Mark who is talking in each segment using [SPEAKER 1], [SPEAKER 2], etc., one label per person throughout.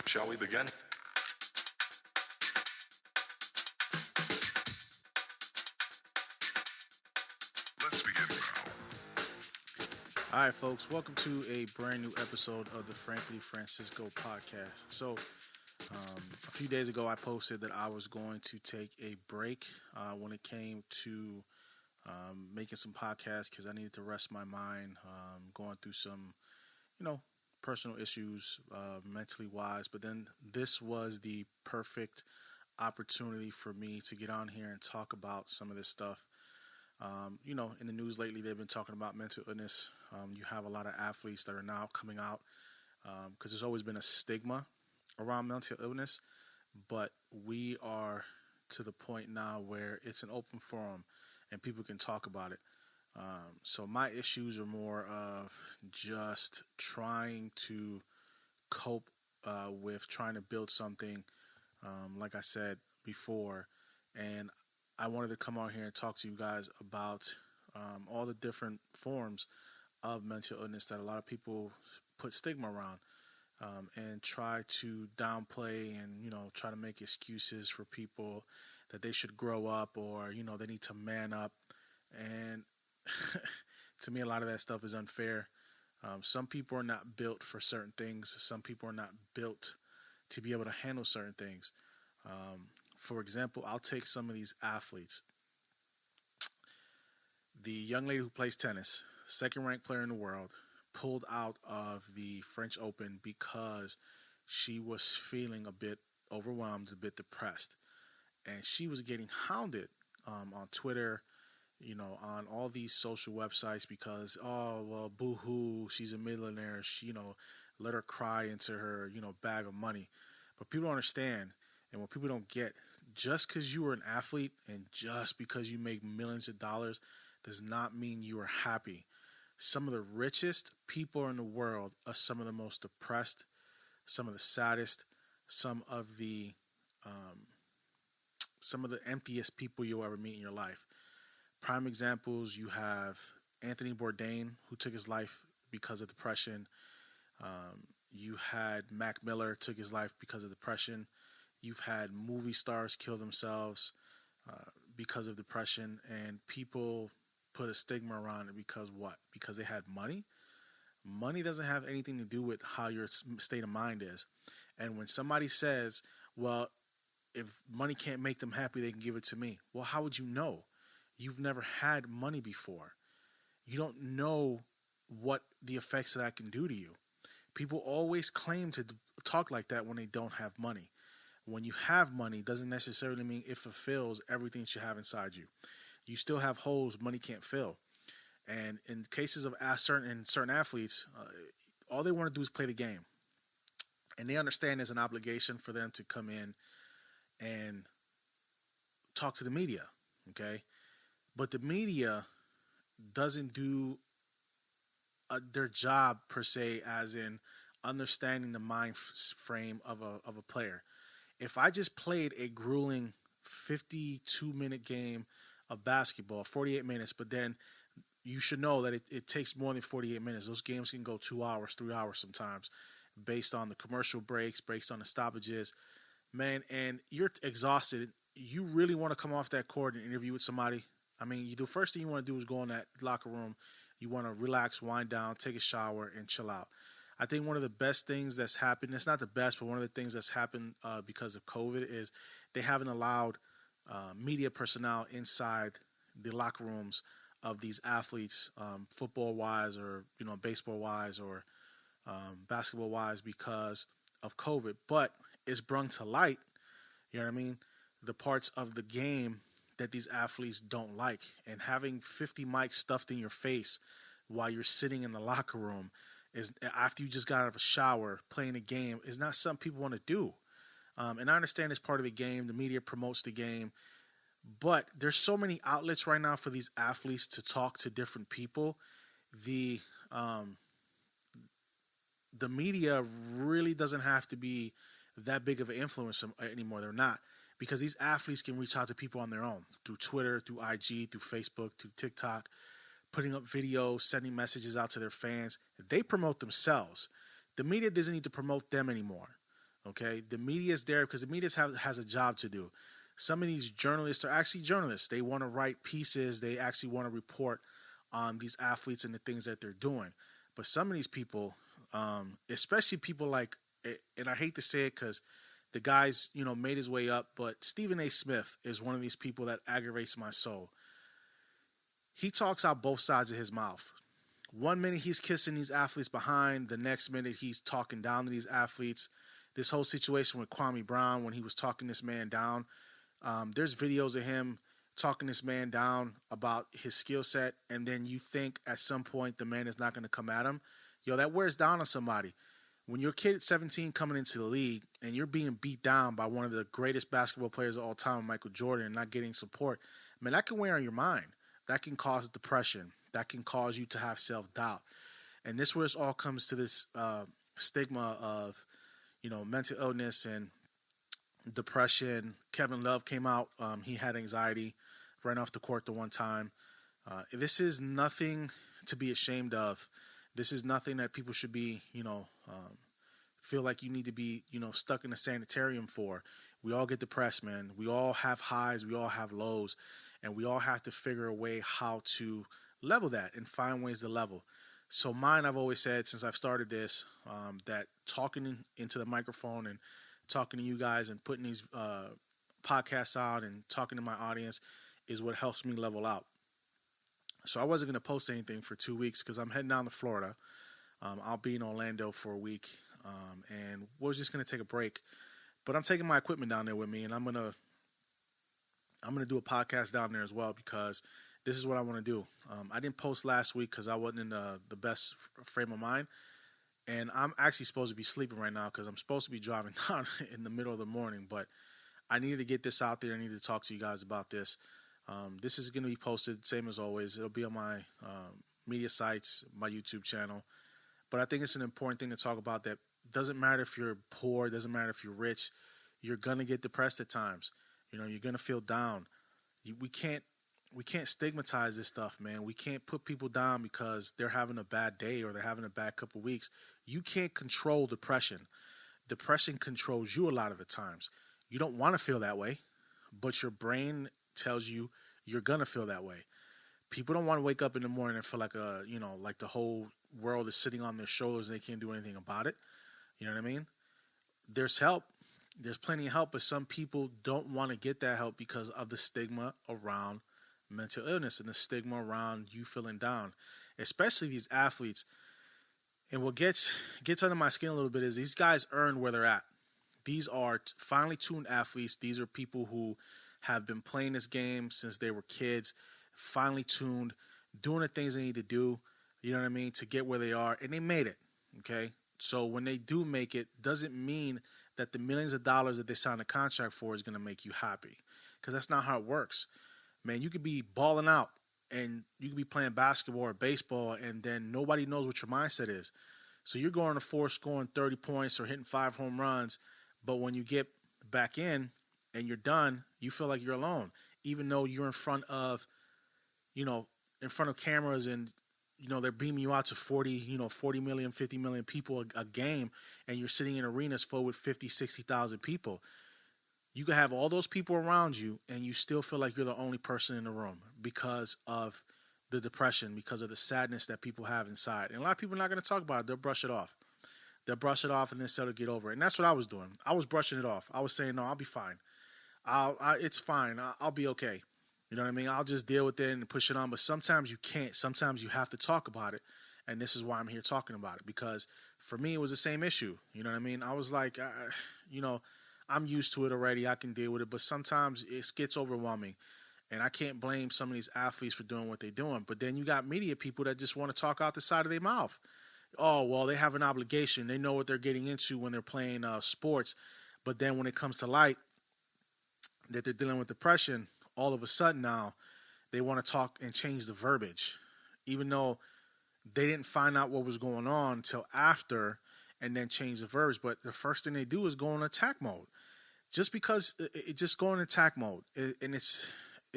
[SPEAKER 1] Shall we begin? Let's begin now.
[SPEAKER 2] All right, folks, welcome to a brand new episode of the Frankly Francisco podcast. A few days ago, I posted that I was going to take a break when it came to making some podcasts because I needed to rest my mind, going through some, you know, personal issues, mentally wise. But then this was the perfect opportunity for me to get on here and talk about some of this stuff. In the news lately, they've been talking about mental illness. You have a lot of athletes that are now coming out because there's always been a stigma around mental illness, but we are to the point now where it's an open forum and people can talk about it. So my issues are more of just trying to cope with trying to build something, like I said before, and I wanted to come on here and talk to you guys about all the different forms of mental illness that a lot of people put stigma around, and try to downplay and try to make excuses for people that they should grow up or they need to man up. And to me, a lot of that stuff is unfair. Some people are not built for certain things. Some people are not built to be able to handle certain things. For example, I'll take some of these athletes. The young lady who plays tennis, second ranked player in the world, pulled out of the French Open because she was feeling a bit overwhelmed, a bit depressed. And she was getting hounded on Twitter, on all these social websites because, oh, well, boo hoo, she's a millionaire. She, let her cry into her, bag of money. But people don't understand. And what people don't get, just because you are an athlete and just because you make millions of dollars does not mean you are happy. Some of the richest people in the world are some of the most depressed, some of the saddest, um, some of the emptiest people you'll ever meet in your life. Prime examples, you have Anthony Bourdain, who took his life because of depression. You had Mac Miller took his life because of depression. You've had movie stars kill themselves because of depression, and people put a stigma around it because what? Because they had money. Money doesn't have anything to do with how your state of mind is. And when somebody says, well, if money can't make them happy, they can give it to me. Well, how would you know? You've never had money before. You don't know what the effects of that can do to you. People always claim to talk like that when they don't have money. When you have money, doesn't necessarily mean it fulfills everything that you have inside you. You still have holes money can't fill. And in cases of certain athletes, all they want to do is play the game. And they understand there's an obligation for them to come in and talk to the media, okay? But the media doesn't do their job per se, as in understanding the mind frame of a player. If I just played a grueling 52-minute game of basketball, 48 minutes, but then you should know that it takes more than 48 minutes. Those games can go 2 hours, 3 hours sometimes, based on the commercial breaks, based on the stoppages. Man, and you're exhausted. You really want to come off that court and interview with somebody? I mean, the first thing you want to do is go in that locker room. You want to relax, wind down, take a shower, and chill out. I think one of the best things that's happened, it's not the best, but one of the things that's happened because of COVID is they haven't allowed media personnel inside the locker rooms of these athletes, football-wise or, baseball-wise or basketball-wise because of COVID. But it's brung to light, you know what I mean, the parts of the game that these athletes don't like. And having 50 mics stuffed in your face while you're sitting in the locker room is after you just got out of a shower playing a game is not something people want to do. And I understand it's part of the game. The media promotes the game. But there's so many outlets right now for these athletes to talk to different people. The media really doesn't have to be that big of an influence anymore. They're not. Because these athletes can reach out to people on their own through Twitter, through IG, through Facebook, through TikTok, putting up videos, sending messages out to their fans. They promote themselves. The media doesn't need to promote them anymore. Okay, the media is there because the media has a job to do. Some of these journalists are actually journalists. They want to write pieces. They actually want to report on these athletes and the things that they're doing. But some of these people, especially people like, and I hate to say it because the guy's made his way up, but Stephen A. Smith is one of these people that aggravates my soul. He talks out both sides of his mouth. One minute he's kissing these athletes behind, the next minute he's talking down to these athletes. This whole situation with Kwame Brown when he was talking this man down, there's videos of him talking this man down about his skill set, and then you think at some point the man is not going to come at him. Yo, that wears down on somebody. When you're a kid at 17 coming into the league and you're being beat down by one of the greatest basketball players of all time, Michael Jordan, and not getting support, man, that can wear on your mind. That can cause depression. That can cause you to have self-doubt. And this where it all comes to this stigma of, mental illness and depression. Kevin Love came out. He had anxiety, ran off the court the one time. This is nothing to be ashamed of. This is nothing that people should be, feel like you need to be, stuck in a sanitarium for. We all get depressed, man. We all have highs. We all have lows. And we all have to figure a way how to level that and find ways to level. So mine, I've always said since I've started this, that talking into the microphone and talking to you guys and putting these podcasts out and talking to my audience is what helps me level out. So I wasn't going to post anything for 2 weeks because I'm heading down to Florida. I'll be in Orlando for a week, and we're just going to take a break. But I'm taking my equipment down there with me, and I'm gonna do a podcast down there as well because this is what I want to do. I didn't post last week because I wasn't in the best frame of mind. And I'm actually supposed to be sleeping right now because I'm supposed to be driving down in the middle of the morning. But I needed to get this out there. I needed to talk to you guys about this. This is going to be posted, same as always. It'll be on my media sites, my YouTube channel. But I think it's an important thing to talk about that doesn't matter if you're poor, doesn't matter if you're rich. You're going to get depressed at times. You're going to feel down. We can't stigmatize this stuff, man. We can't put people down because they're having a bad day or they're having a bad couple of weeks. You can't control depression. Depression controls you a lot of the times. You don't want to feel that way, but your brain tells you you're going to feel that way. People don't want to wake up in the morning and feel like like the whole world is sitting on their shoulders and they can't do anything about it. You know what I mean? There's help. There's plenty of help, but some people don't want to get that help because of the stigma around mental illness and the stigma around you feeling down, especially these athletes. And what gets under my skin a little bit is these guys earn where they're at. These are finely tuned athletes. These are people who have been playing this game since they were kids, finely tuned, doing the things they need to do, you know what I mean, to get where they are, and they made it, okay? So when they do make it, doesn't mean that the millions of dollars that they signed a contract for is going to make you happy, because that's not how it works. Man, you could be balling out and you could be playing basketball or baseball and then nobody knows what your mindset is. So you're going to floor scoring 30 points or hitting 5 home runs, but when you get back in and you're done, you feel like you're alone, even though you're in front of cameras and, they're beaming you out to 40 million, 50 million people a game, and you're sitting in arenas full with 50, 60,000 people. You can have all those people around you and you still feel like you're the only person in the room because of the depression, because of the sadness that people have inside. And a lot of people are not going to talk about it. They'll brush it off. They'll brush it off and then settle to get over it. And that's what I was doing. I was brushing it off. I was saying, no, I'll be fine. It's fine. I'll be okay. You know what I mean? I'll just deal with it and push it on. But sometimes you can't. Sometimes you have to talk about it. And this is why I'm here talking about it. Because for me, it was the same issue. You know what I mean? I was like, I'm used to it already. I can deal with it. But sometimes it gets overwhelming. And I can't blame some of these athletes for doing what they're doing. But then you got media people that just want to talk out the side of their mouth. Oh, well, they have an obligation. They know what they're getting into when they're playing sports. But then when it comes to light, that they're dealing with depression, all of a sudden now they want to talk and change the verbiage, even though they didn't find out what was going on until after and then change the verbiage. But the first thing they do is go in attack mode. Just because it just go in attack mode. And it's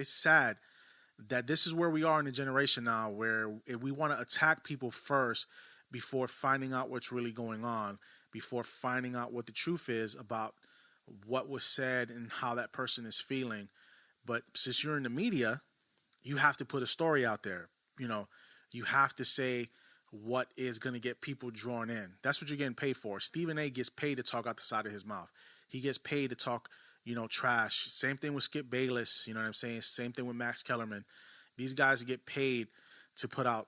[SPEAKER 2] sad that this is where we are in the generation now, where we want to attack people first before finding out what's really going on, before finding out what the truth is about what was said and how that person is feeling. But since you're in the media, you have to put a story out there. You know, you have to say what is going to get people drawn in. That's what you're getting paid for. Stephen A gets paid to talk out the side of his mouth. He gets paid to talk, trash. Same thing with Skip Bayless. You know what I'm saying? Same thing with Max Kellerman. These guys get paid to put out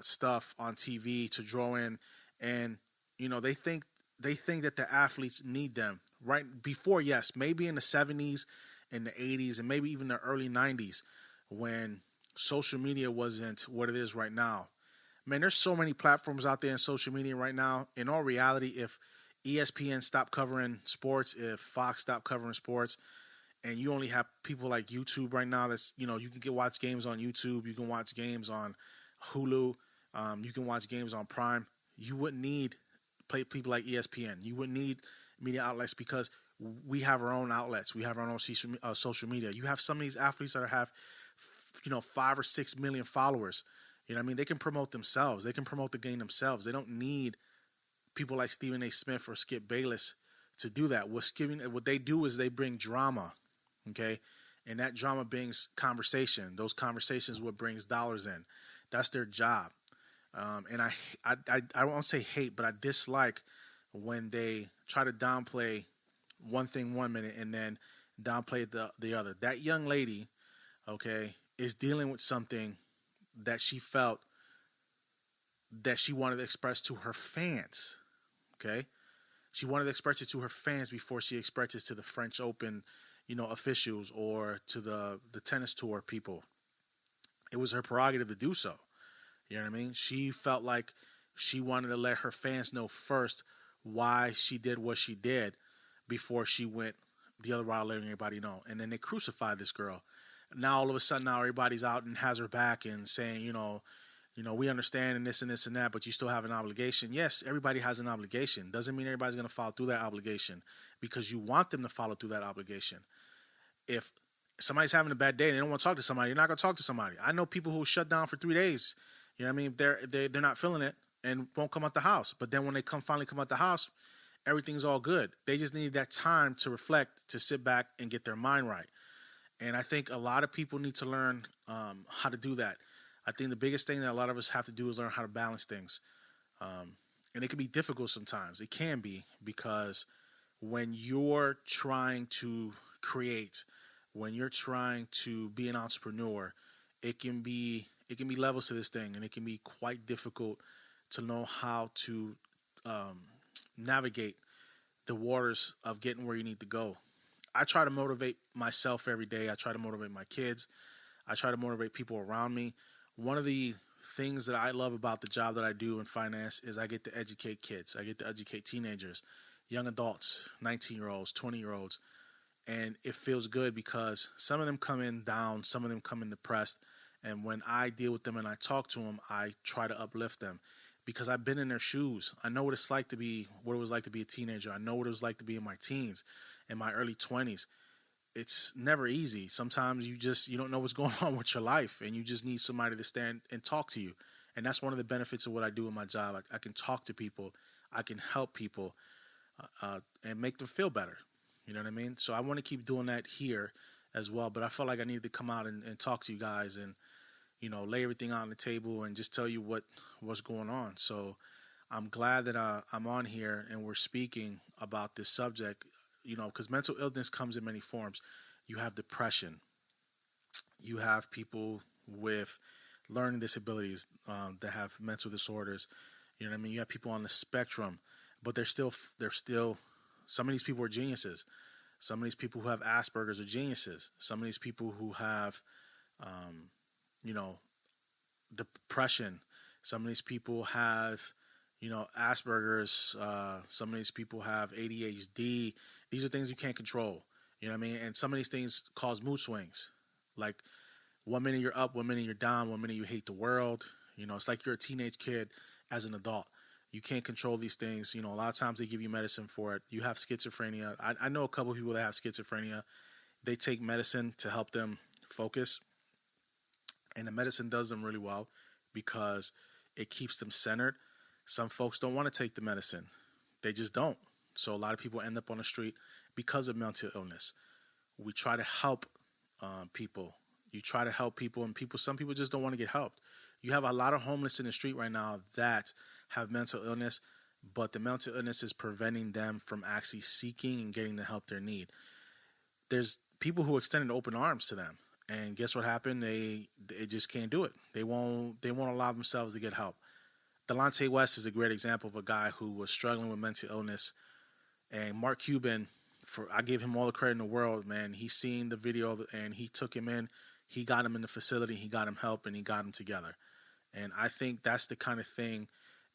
[SPEAKER 2] stuff on TV to draw in, and they think that the athletes need them. Right before, yes, maybe in the 70s, in the 80s, and maybe even the early 90s, when social media wasn't what it is right now. Man, there's so many platforms out there in social media right now. In all reality, if ESPN stopped covering sports, if Fox stopped covering sports, and you only have people like YouTube right now, that's you can watch games on YouTube, you can watch games on Hulu, you can watch games on Prime. You wouldn't need people like ESPN. You wouldn't need media outlets because we have our own outlets. We have our own social media. You have some of these athletes that have 5 or 6 million followers. You know what I mean? They can promote themselves. They can promote the game themselves. They don't need people like Stephen A. Smith or Skip Bayless to do that. What they do is they bring drama, okay? And that drama brings conversation. Those conversations what brings dollars in. That's their job. And I won't say hate, but I dislike when they try to downplay one thing 1 minute and then downplay the other. That young lady, okay, is dealing with something that she felt that she wanted to express to her fans, okay? She wanted to express it to her fans before she expressed it to the French Open, officials or to the tennis tour people. It was her prerogative to do so. You know what I mean? She felt like she wanted to let her fans know first why she did what she did before she went the other route, letting everybody know. And then they crucified this girl. Now all of a sudden, everybody's out and has her back and saying, we understand and this and this and that, but you still have an obligation. Yes, everybody has an obligation. Doesn't mean everybody's going to follow through that obligation because you want them to follow through that obligation. If somebody's having a bad day and they don't want to talk to somebody, you're not going to talk to somebody. I know people who shut down for 3 days. You know what I mean? They're not feeling it and won't come out the house. But then when they finally come out the house, everything's all good. They just need that time to reflect, to sit back and get their mind right. And I think a lot of people need to learn how to do that. I think the biggest thing that a lot of us have to do is learn how to balance things. And it can be difficult sometimes. It can be because when you're trying to create, when you're trying to be an entrepreneur, it can be levels to this thing, and it can be quite difficult to know how to navigate the waters of getting where you need to go. I try to motivate myself every day. I try to motivate my kids. I try to motivate people around me. One of the things that I love about the job that I do in finance is I get to educate kids. I get to educate teenagers, young adults, 19-year-olds, 20-year-olds. And it feels good because some of them come in down, some of them come in depressed. And when I deal with them and I talk to them, I try to uplift them because I've been in their shoes. I know what it was like to be a teenager. I know what it was like to be in my teens, in my early 20s. It's never easy. Sometimes you don't know what's going on with your life, and you just need somebody to stand and talk to you. And that's one of the benefits of what I do in my job. I can talk to people. I can help people and make them feel better. You know what I mean? So I want to keep doing that here as well. But I felt like I needed to come out and talk to you guys and, lay everything out on the table and just tell you what's going on. So I'm glad that I'm on here and we're speaking about this subject, because mental illness comes in many forms. You have depression. You have people with learning disabilities that have mental disorders. You know what I mean? You have people on the spectrum, but they're still some of these people are geniuses. Some of these people who have Asperger's are geniuses. Some of these people who have, depression. Some of these people have, Asperger's. Some of these people have ADHD. These are things you can't control. You know what I mean? And some of these things cause mood swings. Like 1 minute you're up, 1 minute you're down, 1 minute you hate the world. It's like you're a teenage kid as an adult. You can't control these things. A lot of times they give you medicine for it. You have schizophrenia. I know a couple of people that have schizophrenia. They take medicine to help them focus. And the medicine does them really well because it keeps them centered. Some folks don't want to take the medicine They just don't. So a lot of people end up on the street because of mental illness. We try to help people. You try to help people, and some people just don't want to get helped. You have a lot of homeless in the street right now that have mental illness, but the mental illness is preventing them from actually seeking and getting the help they need. There's people who extended open arms to them, and guess what happened? They just can't do it. They won't allow themselves to get help. Delonte West is a great example of a guy who was struggling with mental illness, and Mark Cuban, I give him all the credit in the world, man. He seen the video and he took him in. He got him in the facility. He got him help, and he got him together. And I think that's the kind of thing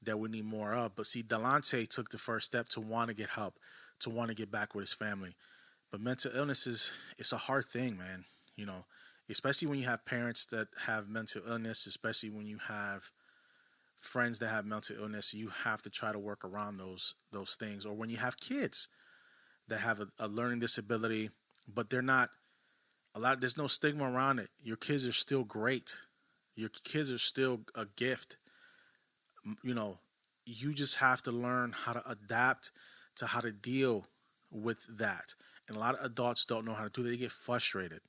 [SPEAKER 2] that we need more of. But see, Delonte took the first step to want to get help, to want to get back with his family. But mental illness it's a hard thing, man. You know, especially when you have parents that have mental illness, especially when you have friends that have mental illness, you have to try to work around those things. Or when you have kids that have a learning disability, but they're not there's no stigma around it. Your kids are still great. Your kids are still a gift. You know, you just have to learn how to adapt to how to deal with that. And a lot of adults don't know how to do that. They get frustrated.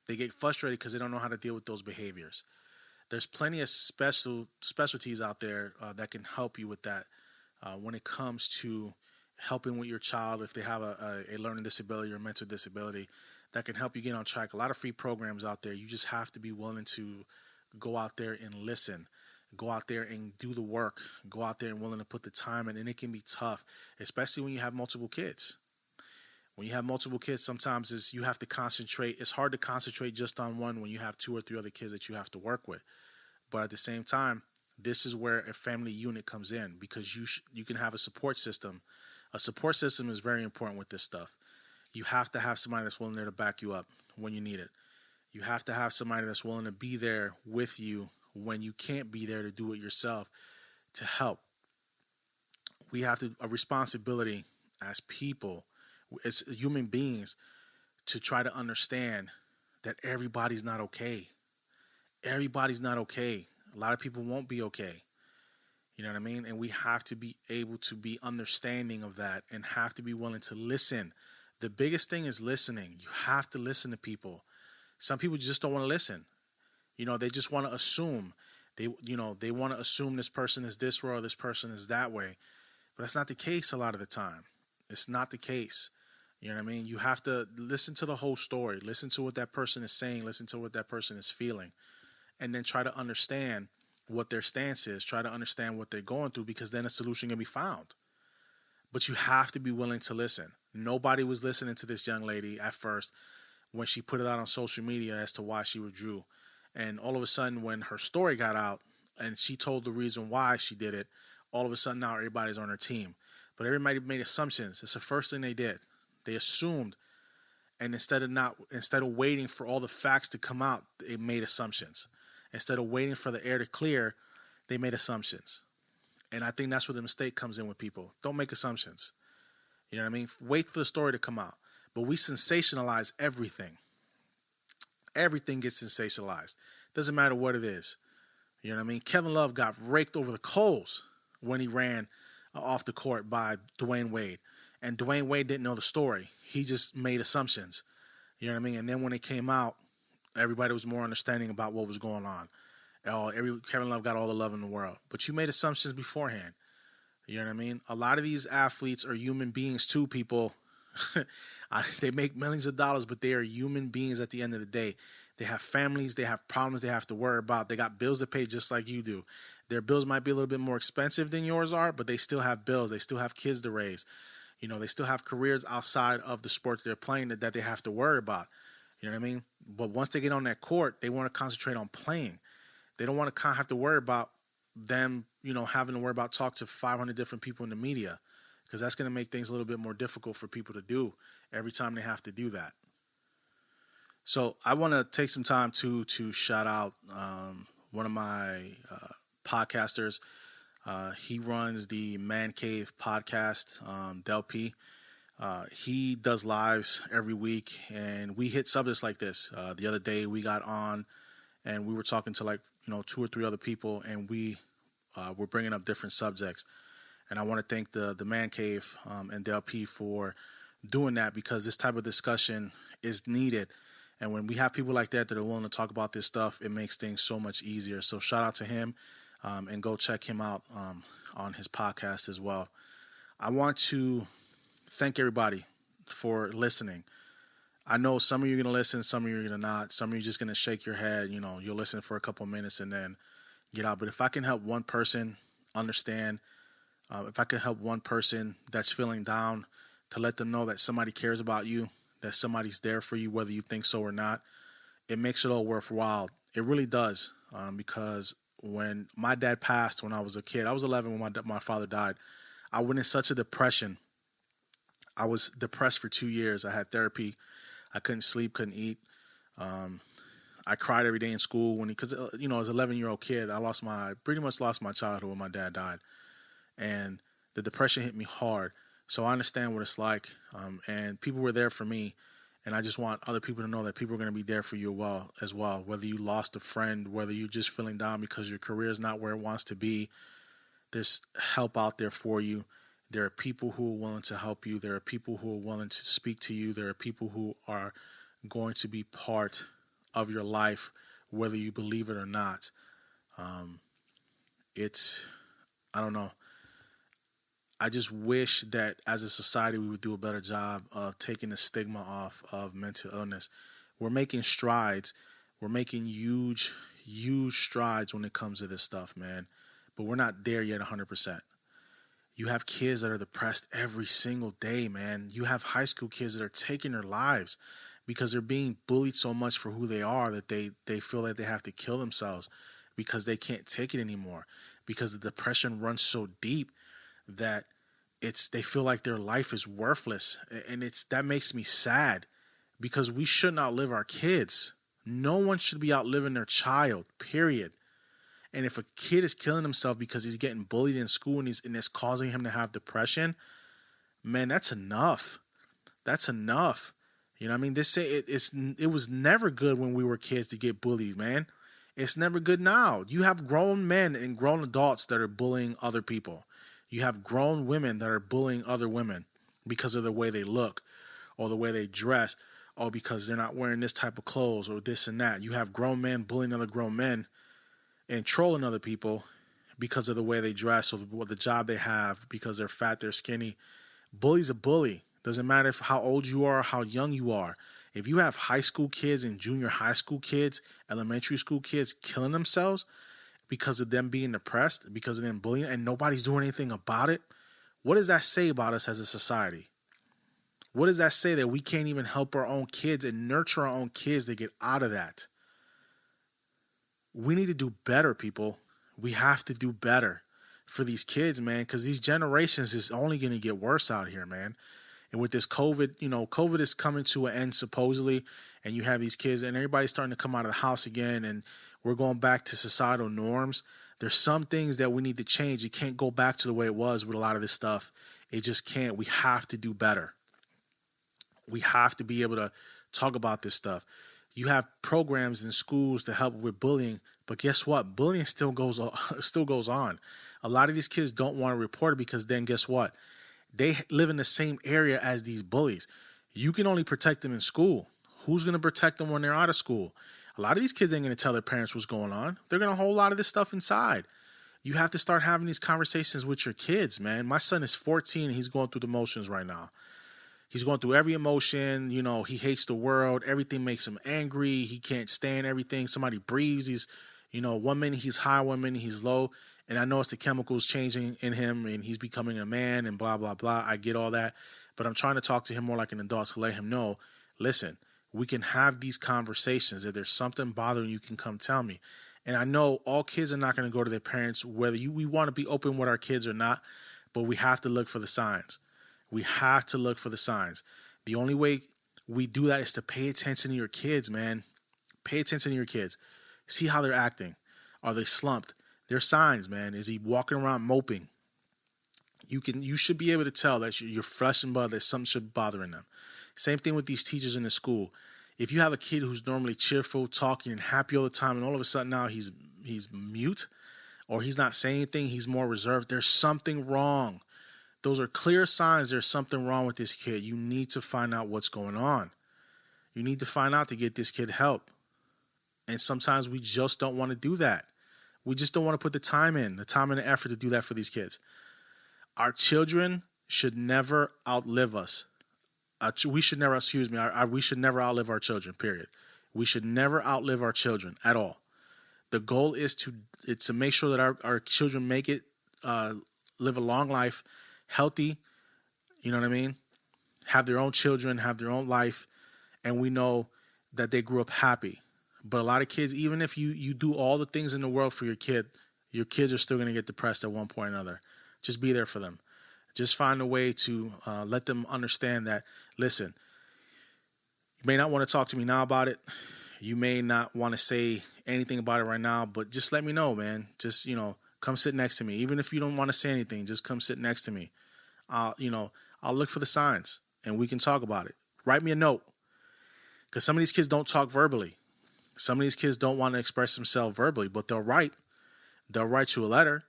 [SPEAKER 2] They get frustrated because they don't know how to deal with those behaviors. There's plenty of specialties out there that can help you with that when it comes to helping with your child if they have a learning disability or mental disability that can help you get on track. A lot of free programs out there. You just have to be willing to go out there and listen. Go out there and do the work. Go out there and willing to put the time in. And it can be tough, especially when you have multiple kids. When you have multiple kids, sometimes you have to concentrate. It's hard to concentrate just on one when you have 2 or 3 other kids that you have to work with. But at the same time, this is where a family unit comes in, because you can have a support system. A support system is very important with this stuff. You have to have somebody that's willing there to back you up when you need it. You have to have somebody that's willing to be there with you when you can't be there to do it yourself, to help. We have a responsibility as people, as human beings, to try to understand that everybody's not okay. Everybody's not okay. A lot of people won't be okay. You know what I mean? And we have to be able to be understanding of that and have to be willing to listen. The biggest thing is listening. You have to listen to people. Some people just don't want to listen. You know, they just want to assume. They want to assume this person is this way or this person is that way. But that's not the case a lot of the time. It's not the case. You know what I mean? You have to listen to the whole story. Listen to what that person is saying. Listen to what that person is feeling. And then try to understand what their stance is. Try to understand what they're going through, because then a solution can be found. But you have to be willing to listen. Nobody was listening to this young lady at first when she put it out on social media as to why she withdrew. And all of a sudden, when her story got out and she told the reason why she did it, all of a sudden now everybody's on her team. But everybody made assumptions. It's the first thing they did. They assumed. And instead of waiting for all the facts to come out, they made assumptions. Instead of waiting for the air to clear, they made assumptions. And I think that's where the mistake comes in with people. Don't make assumptions. You know what I mean? Wait for the story to come out. But we sensationalize everything. Everything gets sensationalized. Doesn't matter what it is. You know what I mean? Kevin Love got raked over the coals when he ran off the court by Dwayne Wade. And Dwayne Wade didn't know the story. He just made assumptions. You know what I mean? And then when it came out, everybody was more understanding about what was going on. Kevin Love got all the love in the world. But you made assumptions beforehand. You know what I mean? A lot of these athletes are human beings too, people. They make millions of dollars, but they are human beings at the end of the day. They have families. They have problems they have to worry about. They got bills to pay just like you do. Their bills might be a little bit more expensive than yours are, but they still have bills. They still have kids to raise. You know, they still have careers outside of the sport that they're playing that they have to worry about. You know what I mean? But once they get on that court, they want to concentrate on playing. They don't want to have to worry about them, having to worry about talk to 500 different people in the media, because that's going to make things a little bit more difficult for people to do every time they have to do that. So I want to take some time to shout out one of my podcasters. He runs the Man Cave podcast, Del P. He does lives every week, and we hit subjects like this. The other day we got on and we were talking to 2 or 3 other people, and we were bringing up different subjects. And I want to thank the Man Cave and Del P for doing that, because this type of discussion is needed. And when we have people like that that are willing to talk about this stuff, it makes things so much easier. So shout out to him, and go check him out on his podcast as well. I want to thank everybody for listening. I know some of you are going to listen, some of you are going to not. Some of you are just going to shake your head. You'll listen for a couple of minutes and then get out. But if I can help one person understand, if I can help one person that's feeling down, to let them know that somebody cares about you, that somebody's there for you, whether you think so or not, it makes it all worthwhile. It really does. Because when my dad passed when I was a kid, I was 11 when my father died. I went in such a depression. I was depressed for 2 years. I had therapy. I couldn't sleep, couldn't eat. I cried every day in school because as an 11-year-old kid, pretty much lost my childhood when my dad died, and the depression hit me hard. So I understand what it's like, and people were there for me, and I just want other people to know that people are going to be there for you as well. Whether you lost a friend, whether you're just feeling down because your career is not where it wants to be, there's help out there for you. There are people who are willing to help you. There are people who are willing to speak to you. There are people who are going to be part of your life, whether you believe it or not. I don't know. I just wish that as a society we would do a better job of taking the stigma off of mental illness. We're making strides. We're making huge, huge strides when it comes to this stuff, man. But we're not there yet 100%. You have kids that are depressed every single day, man. You have high school kids that are taking their lives because they're being bullied so much for who they are that they feel like they have to kill themselves because they can't take it anymore, because the depression runs so deep that they feel like their life is worthless. And that makes me sad, because we shouldn't outlive our kids. No one should be outliving their child, period. And if a kid is killing himself because he's getting bullied in school and it's causing him to have depression, man, that's enough. That's enough. You know what I mean? It was never good when we were kids to get bullied, man. It's never good now. You have grown men and grown adults that are bullying other people. You have grown women that are bullying other women because of the way they look or the way they dress, or because they're not wearing this type of clothes or this and that. You have grown men bullying other grown men and trolling other people because of the way they dress or the job they have, because they're fat, they're skinny. Bully's a bully. Doesn't matter how old you are, how young you are. If you have high school kids and junior high school kids, elementary school kids killing themselves because of them being depressed, because of them bullying, and nobody's doing anything about it, what does that say about us as a society? What does that say that we can't even help our own kids and nurture our own kids to get out of that? We need to do better, people. We have to do better for these kids, man, because these generations is only going to get worse out here, man. And with this COVID, COVID is coming to an end supposedly, and you have these kids and everybody's starting to come out of the house again, and we're going back to societal norms. There's some things that we need to change. It can't go back to the way it was with a lot of this stuff. It just can't. We have to do better. We have to be able to talk about this stuff. You have programs in schools to help with bullying, but guess what? Bullying still goes on. A lot of these kids don't want to report it because then guess what? They live in the same area as these bullies. You can only protect them in school. Who's going to protect them when they're out of school? A lot of these kids ain't going to tell their parents what's going on. They're going to hold a lot of this stuff inside. You have to start having these conversations with your kids, man. My son is 14 and he's going through the motions right now. He's going through every emotion. He hates the world. Everything makes him angry. He can't stand everything. Somebody breathes. He's, 1 minute he's high, 1 minute he's low. And I know it's the chemicals changing in him and he's becoming a man and blah, blah, blah. I get all that. But I'm trying to talk to him more like an adult to let him know, listen, we can have these conversations. If there's something bothering you, can come tell me. And I know all kids are not going to go to their parents, whether we want to be open with our kids or not, but we have to look for the signs. We have to look for the signs. The only way we do that is to pay attention to your kids, man. Pay attention to your kids. See how they're acting. Are they slumped? There's signs, man. Is he walking around moping? You should be able to tell that you're flesh and blood, that something should be bothering them. Same thing with these teachers in the school. If you have a kid who's normally cheerful, talking, and happy all the time, and all of a sudden now he's mute, or he's not saying anything, he's more reserved, there's something wrong. Those are clear signs there's something wrong with this kid. You need to find out what's going on. You need to find out to get this kid help. And sometimes we just don't want to do that. We just don't want to put the time and the effort to do that for these kids. Our children should never outlive us. We should never outlive our children, period. We should never outlive our children at all. The goal is to make sure that our children make it, live a long life, healthy, you know what I mean? Have their own children, have their own life, and we know that they grew up happy. But a lot of kids, even if you do all the things in the world for your kids are still going to get depressed at one point or another. Just be there for them. Just find a way to let them understand that, listen, you may not want to talk to me now about it. You may not want to say anything about it right now, but just let me know, man. Just, come sit next to me. Even if you don't want to say anything, just come sit next to me. I'll look for the signs and we can talk about it. Write me a note, because some of these kids don't talk verbally. Some of these kids don't want to express themselves verbally, but they'll write. They'll write you a letter.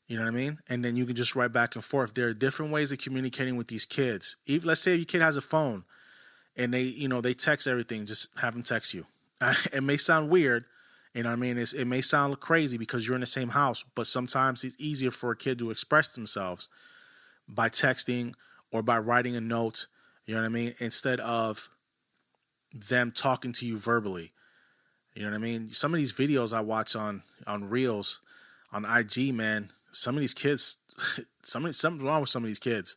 [SPEAKER 2] You know what I mean? And then you can just write back and forth. There are different ways of communicating with these kids. Let's say your kid has a phone and they text everything. Just have them text you. It may sound weird. You know what I mean? It may sound crazy because you're in the same house, but sometimes it's easier for a kid to express themselves by texting or by writing a note. You know what I mean? Instead of them talking to you verbally. You know what I mean? Some of these videos I watch on Reels, on IG, man, some of these kids, something's wrong with some of these kids.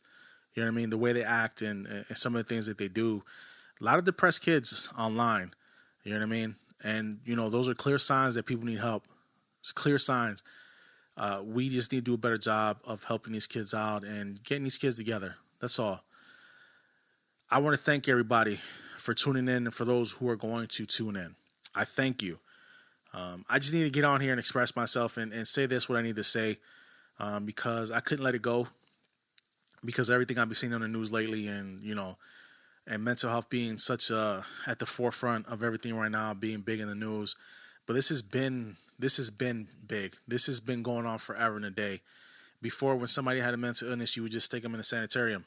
[SPEAKER 2] You know what I mean? The way they act and some of the things that they do. A lot of depressed kids online. You know what I mean? And, those are clear signs that people need help. It's clear signs. We just need to do a better job of helping these kids out and getting these kids together. That's all. I want to thank everybody for tuning in and for those who are going to tune in. I thank you. I just need to get on here and express myself and say what I need to say, because I couldn't let it go, because everything I've been seeing on the news lately and mental health being such at the forefront of everything right now, being big in the news. But this has been big. This has been going on forever and a day. Before, when somebody had a mental illness, you would just stick them in a sanitarium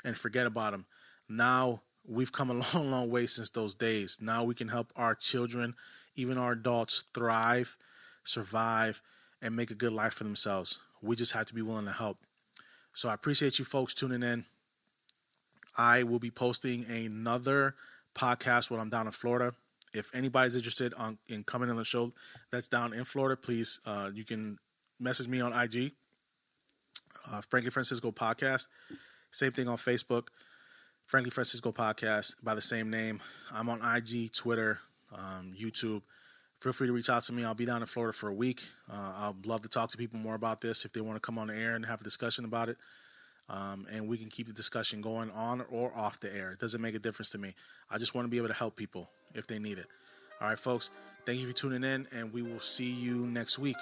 [SPEAKER 2] and forget about them. Now we've come a long, long way since those days. Now we can help our children, even our adults, thrive, survive, and make a good life for themselves. We just have to be willing to help. So I appreciate you folks tuning in. I will be posting another podcast when I'm down in Florida. If anybody's interested in coming on the show that's down in Florida, please, you can message me on IG, Frankly Francisco Podcast. Same thing on Facebook, Frankly Francisco Podcast by the same name. I'm on IG, Twitter, YouTube. Feel free to reach out to me. I'll be down in Florida for a week. I'd love to talk to people more about this if they want to come on the air and have a discussion about it. And we can keep the discussion going on or off the air. It doesn't make a difference to me. I just want to be able to help people if they need it. All right, folks, thank you for tuning in, and we will see you next week.